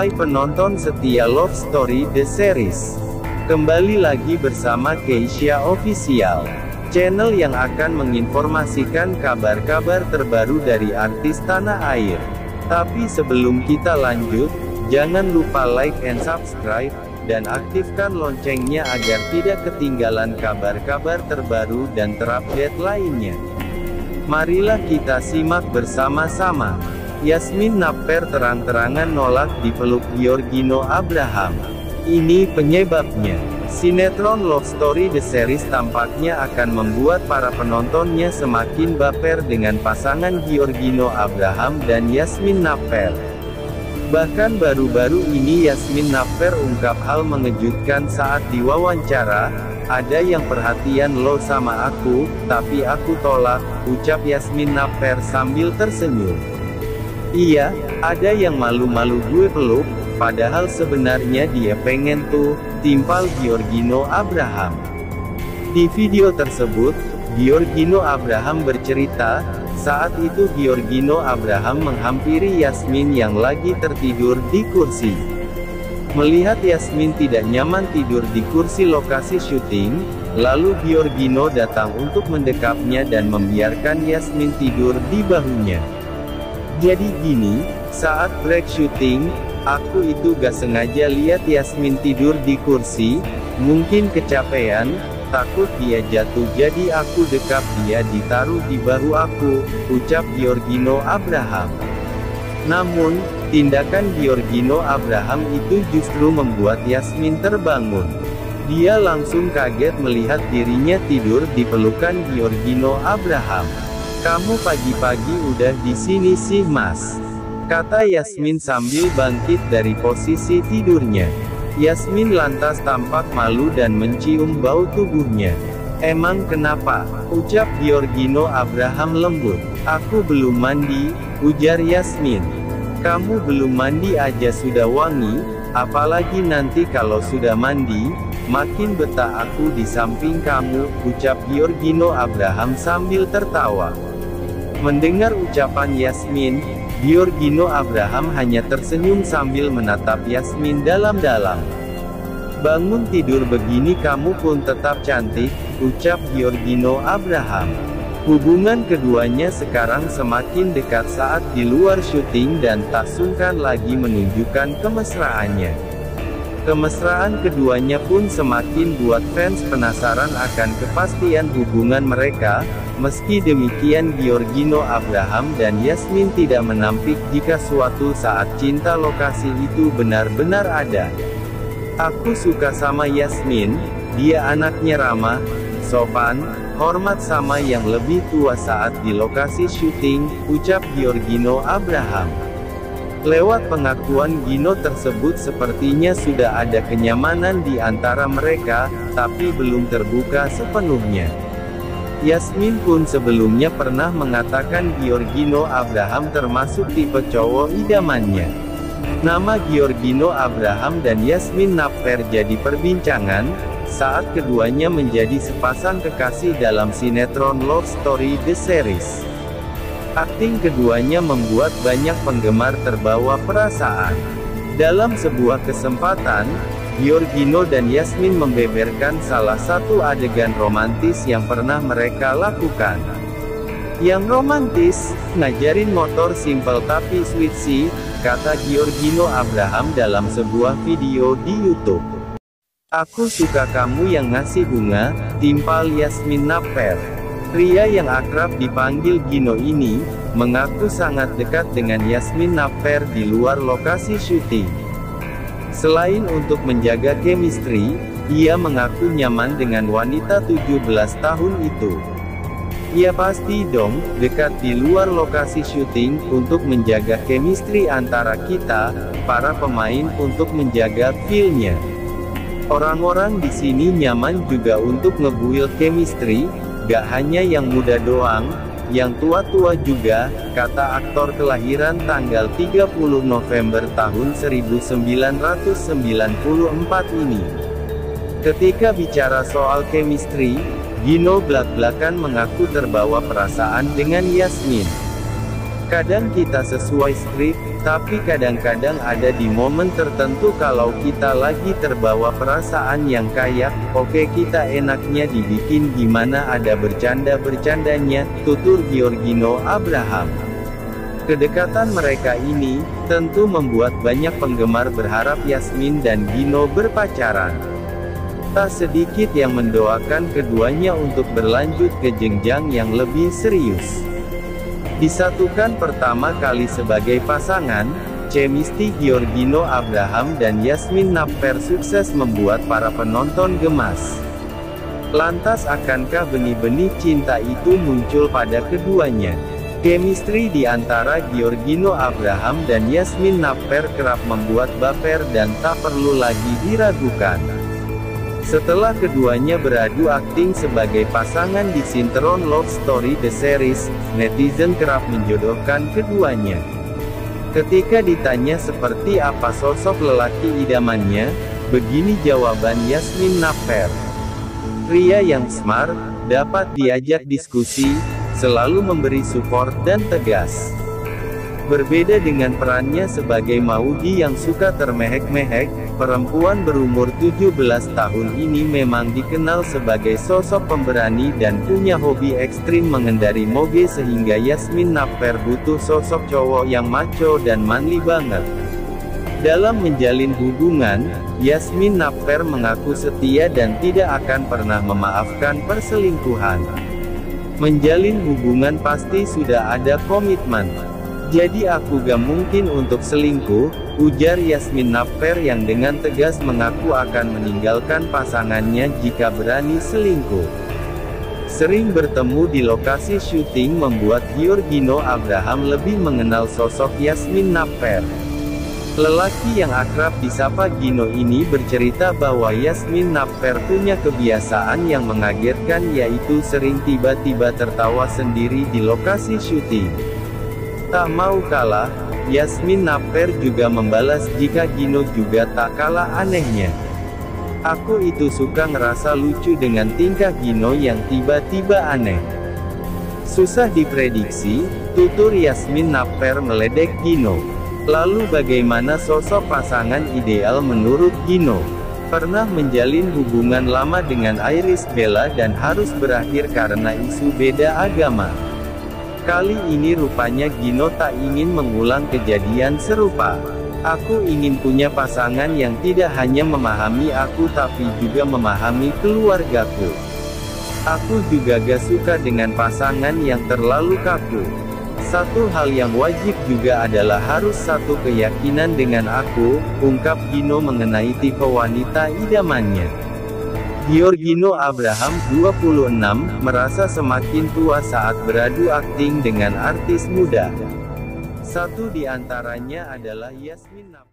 Hai penonton setia Love Story The Series. Kembali lagi bersama Keisha Official, channel yang akan menginformasikan kabar-kabar terbaru dari artis tanah air. Tapi sebelum kita lanjut, jangan lupa like and subscribe, dan aktifkan loncengnya agar tidak ketinggalan kabar-kabar terbaru dan terupdate lainnya. Marilah kita simak bersama-sama. Yasmin Napper terang-terangan nolak dipeluk Giorgino Abraham. Ini penyebabnya. Sinetron Love Story The Series tampaknya akan membuat para penontonnya semakin baper dengan pasangan Giorgino Abraham dan Yasmin Napper. Bahkan baru-baru ini Yasmin Napper ungkap hal mengejutkan saat diwawancara, "Ada yang perhatian lo sama aku, tapi aku tolak," ucap Yasmin Napper sambil tersenyum. "Iya, ada yang malu-malu gue peluk, padahal sebenarnya dia pengen tuh," timpal Giorgino Abraham. Di video tersebut, Giorgino Abraham bercerita, saat itu Giorgino Abraham menghampiri Yasmin yang lagi tertidur di kursi. Melihat Yasmin tidak nyaman tidur di kursi lokasi syuting, lalu Giorgino datang untuk mendekapnya dan membiarkan Yasmin tidur di bahunya. "Jadi gini, saat break syuting, aku itu gak sengaja lihat Yasmin tidur di kursi, mungkin kecapean, takut dia jatuh jadi aku dekap dia ditaruh di bahu aku," ucap Giorgino Abraham. Namun, tindakan Giorgino Abraham itu justru membuat Yasmin terbangun. Dia langsung kaget melihat dirinya tidur di pelukan Giorgino Abraham. "Kamu pagi-pagi udah di sini sih mas?" kata Yasmin sambil bangkit dari posisi tidurnya. Yasmin lantas tampak malu dan mencium bau tubuhnya. "Emang kenapa?" ucap Giorgino Abraham lembut. "Aku belum mandi," ujar Yasmin. "Kamu belum mandi aja sudah wangi, apalagi nanti kalau sudah mandi, makin betah aku di samping kamu," ucap Giorgino Abraham sambil tertawa. Mendengar ucapan Yasmin, Giorgino Abraham hanya tersenyum sambil menatap Yasmin dalam-dalam. "Bangun tidur begini kamu pun tetap cantik," ucap Giorgino Abraham. Hubungan keduanya sekarang semakin dekat saat di luar syuting dan tak sungkan lagi menunjukkan kemesraannya. Kemesraan keduanya pun semakin buat fans penasaran akan kepastian hubungan mereka. Meski demikian Giorgino Abraham dan Yasmin tidak menampik jika suatu saat cinta lokasi itu benar-benar ada. "Aku suka sama Yasmin, dia anaknya ramah, sopan, hormat sama yang lebih tua saat di lokasi syuting," ucap Giorgino Abraham. Lewat pengakuan Gino tersebut sepertinya sudah ada kenyamanan di antara mereka, tapi belum terbuka sepenuhnya. Yasmin pun sebelumnya pernah mengatakan Giorgino Abraham termasuk tipe cowok idamannya. Nama Giorgino Abraham dan Yasmin Napper jadi perbincangan, saat keduanya menjadi sepasang kekasih dalam sinetron Love Story The Series. Akting keduanya membuat banyak penggemar terbawa perasaan. Dalam sebuah kesempatan, Giorgino dan Yasmin membeberkan salah satu adegan romantis yang pernah mereka lakukan. "Yang romantis, ngajarin motor simple tapi sweet sih," kata Giorgino Abraham dalam sebuah video di YouTube. "Aku suka kamu yang ngasih bunga," timpal Yasmin Napper. Pria yang akrab dipanggil Gino ini, mengaku sangat dekat dengan Yasmin Napper di luar lokasi syuting. Selain untuk menjaga chemistry, ia mengaku nyaman dengan wanita 17 tahun itu. "Ya pasti dong, dekat di luar lokasi syuting, untuk menjaga chemistry antara kita, para pemain untuk menjaga feel-nya. Orang-orang di sini nyaman juga untuk ngebuild chemistry, gak hanya yang muda doang, yang tua-tua juga," kata aktor kelahiran tanggal 30 November tahun 1994 ini. Ketika bicara soal chemistry, Gino blak-blakan mengaku terbawa perasaan dengan Yasmin. Kadang kita sesuai skrip, tapi kadang-kadang ada di momen tertentu kalau kita lagi terbawa perasaan yang kayak, oke kita enaknya dibikin gimana ada bercanda-bercandanya, tutur Giorgino Abraham. Kedekatan mereka ini, tentu membuat banyak penggemar berharap Yasmin dan Gino berpacaran. Tak sedikit yang mendoakan keduanya untuk berlanjut ke jenjang yang lebih serius. Disatukan pertama kali sebagai pasangan, chemistry Giorgino Abraham dan Yasmin Napper sukses membuat para penonton gemas. Lantas akankah benih-benih cinta itu muncul pada keduanya? Chemistry di antara Giorgino Abraham dan Yasmin Napper kerap membuat baper dan tak perlu lagi diragukan. Setelah keduanya beradu akting sebagai pasangan di sinetron Love Story The Series, netizen kerap menjodohkan keduanya. Ketika ditanya seperti apa sosok lelaki idamannya, begini jawaban Yasmin Napper. Pria yang smart, dapat diajak diskusi, selalu memberi support dan tegas. Berbeda dengan perannya sebagai Maudy yang suka termehek-mehek, perempuan berumur 17 tahun ini memang dikenal sebagai sosok pemberani dan punya hobi ekstrim mengendari moge sehingga Yasmin Napper butuh sosok cowok yang macho dan manly banget. Dalam menjalin hubungan, Yasmin Napper mengaku setia dan tidak akan pernah memaafkan perselingkuhan. Menjalin hubungan pasti sudah ada komitmen. Jadi aku gak mungkin untuk selingkuh, ujar Yasmin Napper yang dengan tegas mengaku akan meninggalkan pasangannya jika berani selingkuh. Sering bertemu di lokasi syuting membuat Giorgino Abraham lebih mengenal sosok Yasmin Napper. Lelaki yang akrab disapa Gino ini bercerita bahwa Yasmin Napper punya kebiasaan yang mengagetkan yaitu sering tiba-tiba tertawa sendiri di lokasi syuting. Tak mau kalah, Yasmin Napper juga membalas jika Gino juga tak kalah anehnya. Aku itu suka ngerasa lucu dengan tingkah Gino yang tiba-tiba aneh. Susah diprediksi, tutur Yasmin Napper meledek Gino. Lalu bagaimana sosok pasangan ideal menurut Gino? Pernah menjalin hubungan lama dengan Irish Bella dan harus berakhir karena isu beda agama. Kali ini rupanya Gino tak ingin mengulang kejadian serupa. Aku ingin punya pasangan yang tidak hanya memahami aku tapi juga memahami keluargaku. Aku juga gak suka dengan pasangan yang terlalu kaku. Satu hal yang wajib juga adalah harus satu keyakinan dengan aku, ungkap Gino mengenai tipe wanita idamannya. Giorgino Abraham, 26, merasa semakin tua saat beradu akting dengan artis muda. Satu di antaranya adalah Yasmin Napper.